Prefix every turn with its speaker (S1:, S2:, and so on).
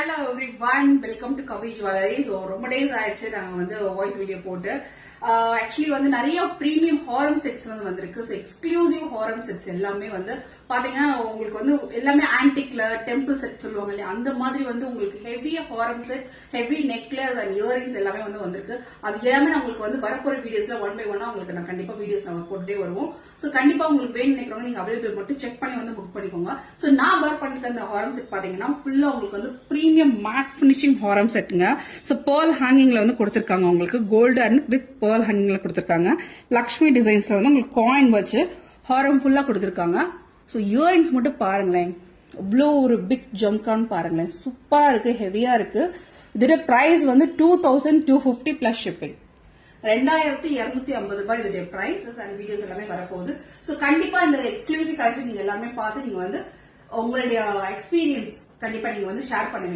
S1: Hello everyone, welcome to Kavi Jewelry. So ரொம்ப days ஆயிடுச்சு நாங்க வந்து வாய்ஸ் வீடியோ போட்டு. ஆக்சுவலி வந்து நிறைய பிரீமியம் ஹாரம் செட்ஸ் வந்து வந்திருக்கு. ஸோ எக்ஸ்க்ளூசிவ் ஹாரம் செட்ஸ் எல்லாமே வந்து பாத்தீங்கன்னா உங்களுக்கு வந்து எல்லாமே ஆன்டிக்ல டெம்பிள் செட் சொல்லுவாங்க இல்லையா, அந்த மாதிரி வந்து உங்களுக்கு ஹெவியா ஹாரம் set, heavy necklace and earrings எல்லாமே வந்து வந்திருக்கு. அது எல்லாமே நான் உங்களுக்கு வந்து வரப்போற வீடியோஸ்ல ஒன் பை ஒன்னா உங்களுக்கு நான் கண்டிப்பா வீடியோஸ் நம்ம போட்டுட்டே வருவோம். ஸோ கண்டிப்பா உங்களுக்கு வேணும் நினைக்கிறவங்க நீங்க அவைலபிள் மட்டும் செக் பண்ணி வந்து புக் பண்ணிக்கோங்க. ஸோ நான் வேர் பண்ணிட்டு அந்த ஹாரம் செட் பாத்தீங்கன்னா ஃபுல்லா உங்களுக்கு வந்து பிரீமியம் மேட் பினிஷிங் ஹாரம் செட்டுங்க. ஸோ பேர்ல் ஹேங்கிங்ல வந்து கொடுத்திருக்காங்க, உங்களுக்கு கோல்டு அண்ட் வித் பேர்ல் ஹேங்கிங்ல கொடுத்திருக்காங்க. லக்ஷ்மி டிசைன்ஸ்ல வந்து உங்களுக்கு காயின் வச்சு ஹாரம் ஃபுல்லா கொடுத்திருக்காங்க. ஸோ இயரிங்ஸ் மட்டும் பாருங்களேன், இவ்வளோ ஒரு பிக் ஜம்கான்னு பாருங்களேன், சூப்பரா இருக்கு, ஹெவியா இருக்கு. இதோட பிரைஸ் வந்து 2250 பிளஸ் ஷிப்பிங், 2250 ரூபாய் இதோட பிரைஸ் அண்ட் வீடியோஸ் எல்லாமே வரப்போகுது. ஸோ கண்டிப்பா இந்த எக்ஸ்க்ளூசிவ் கலெக்ஷன் நீங்க எல்லாமே பார்த்து நீங்க வந்து உங்களுடைய எக்ஸ்பீரியன்ஸ் கண்டிப்பா நீங்க வந்து ஷேர் பண்ணுவீங்க.